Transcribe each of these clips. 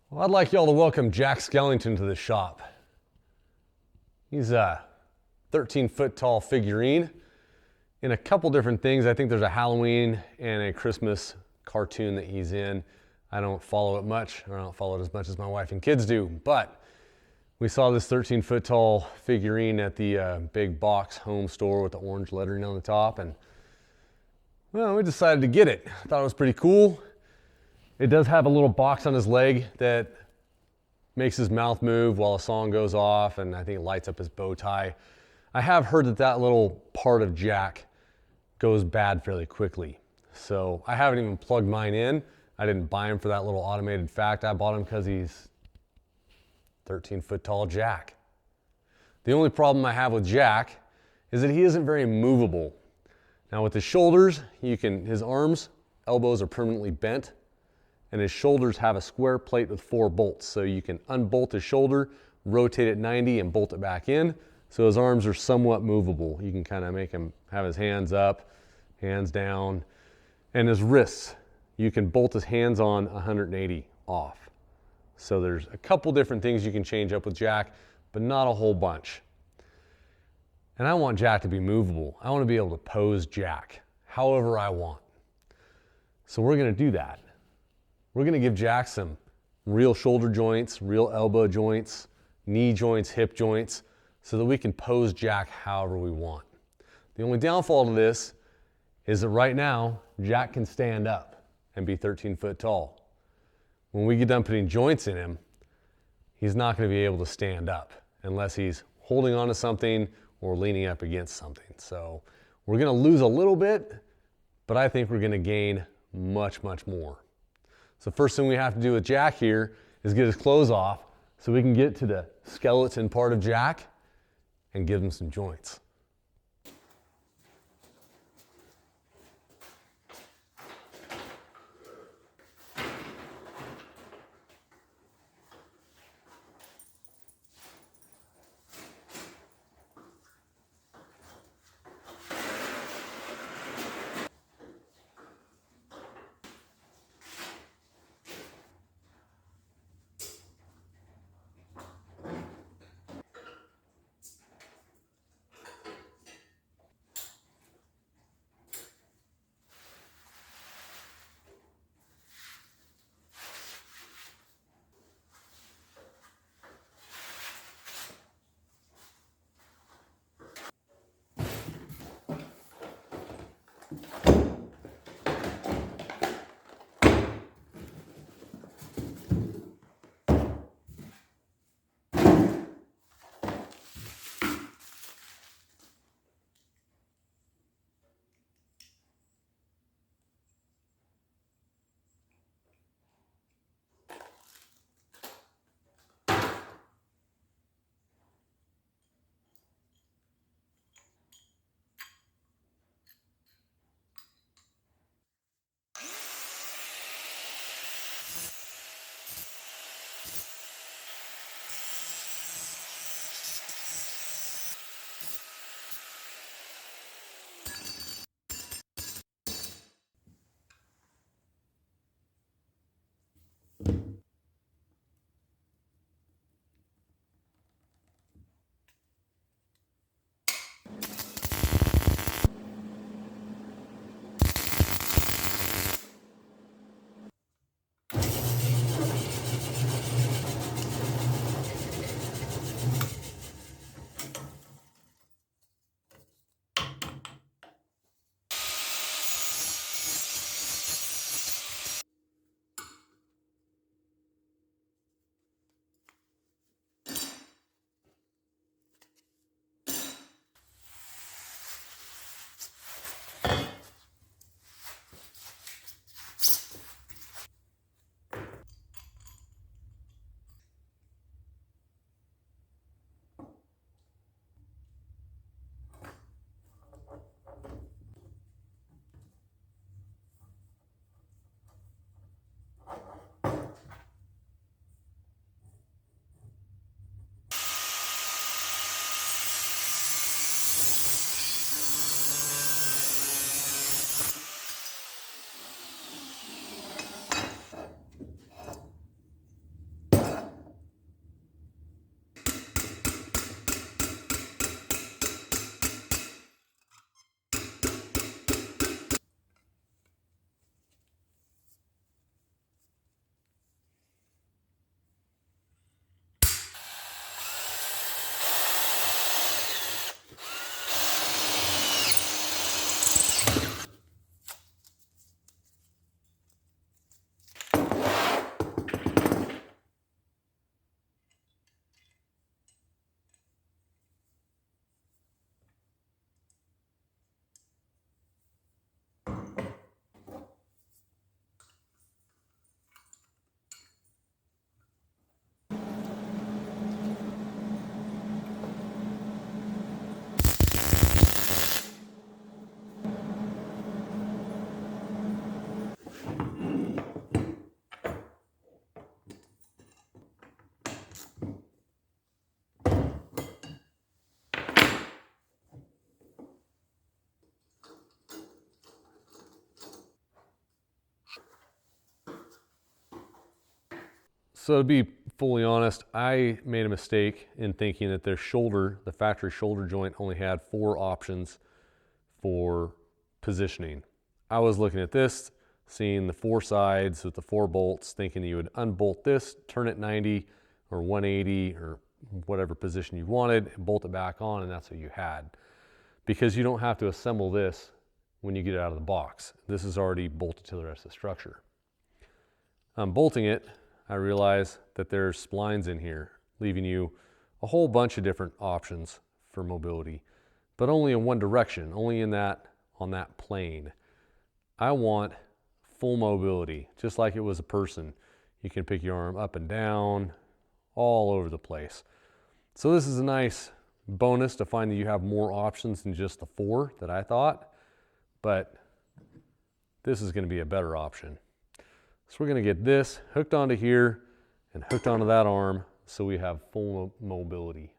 Well, I'd like y'all to welcome Jack Skellington to the shop. He's a 13-foot tall figurine in a couple different things. I think there's a Halloween and a Christmas cartoon that he's in. I don't follow it much, or I don't follow it as much as my wife and kids do, but we saw this 13-foot tall figurine at the big box home store with the orange lettering on the top, and well, we decided to get it. I thought it was pretty cool. It does have a little box on his leg that makes his mouth move while a song goes off, and I think it lights up his bow tie. I have heard that that little part of Jack goes bad fairly quickly. So I haven't even plugged mine in. I didn't buy him for that little automated fact. I bought him because he's 13-foot tall Jack. The only problem I have with Jack is that he isn't very movable. Now with his shoulders, his arms, elbows are permanently bent, and his shoulders have a square plate with 4 bolts. So you can unbolt his shoulder, rotate it 90 and bolt it back in. So his arms are somewhat movable. You can kind of make him have his hands up, hands down, and his wrists, you can bolt his hands on 180 off. So there's a couple different things you can change up with Jack, but not a whole bunch. And I want Jack to be movable. I want to be able to pose Jack however I want. So we're going to do that. We're going to give Jack some real shoulder joints, real elbow joints, knee joints, hip joints, so that we can pose Jack however we want. The only downfall to this is that right now, Jack can stand up and be 13 foot tall. When we get done putting joints in him, he's not going to be able to stand up unless he's holding onto something or leaning up against something. So we're going to lose a little bit, but I think we're going to gain much, much more. So first thing we have to do with Jack here is get his clothes off so we can get to the skeleton part of Jack and give him some joints. So to be fully honest, I made a mistake in thinking that their shoulder, the factory shoulder joint, only had 4 options for positioning. I was looking at this, seeing the 4 sides with the 4 bolts, thinking you would unbolt this, turn it 90 or 180 or whatever position you wanted, and bolt it back on, and that's what you had. Because you don't have to assemble this when you get it out of the box. This is already bolted to the rest of the structure. Unbolting it, I realize that there's splines in here, leaving you a whole bunch of different options for mobility, but only in one direction, only on that plane. I want full mobility, just like it was a person. You can pick your arm up and down, all over the place. So this is a nice bonus to find that you have more options than just the 4 that I thought, but this is going to be a better option. So we're going to get this hooked onto here and hooked onto that arm so we have full mobility.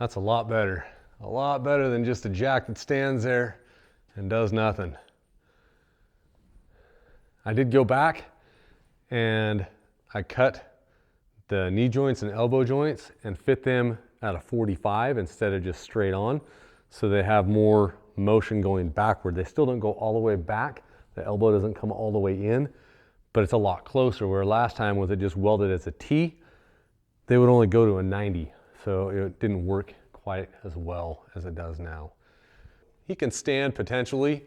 That's a lot better. A lot better than just a jack that stands there and does nothing. I did go back and I cut the knee joints and elbow joints and fit them at a 45 instead of just straight on, so they have more motion going backward. They still don't go all the way back. The elbow doesn't come all the way in, but it's a lot closer, where last time with it just welded as a T, they would only go to a 90. So it didn't work quite as well as it does now. He can stand potentially.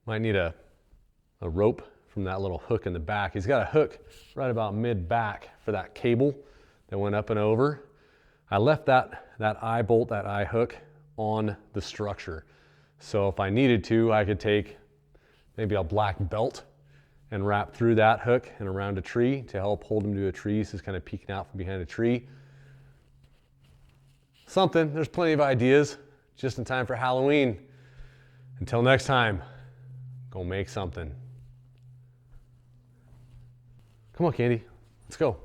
Might need a rope from that little hook in the back. He's got a hook right about mid-back for that cable that went up and over. I left that eye bolt, that eye hook on the structure. So if I needed to, I could take maybe a black belt and wrap through that hook and around a tree to help hold him to a tree, so he's kind of peeking out from behind a tree. Something, there's plenty of ideas, just in time for Halloween. Until next time, go make something. Come on, Candy, let's go.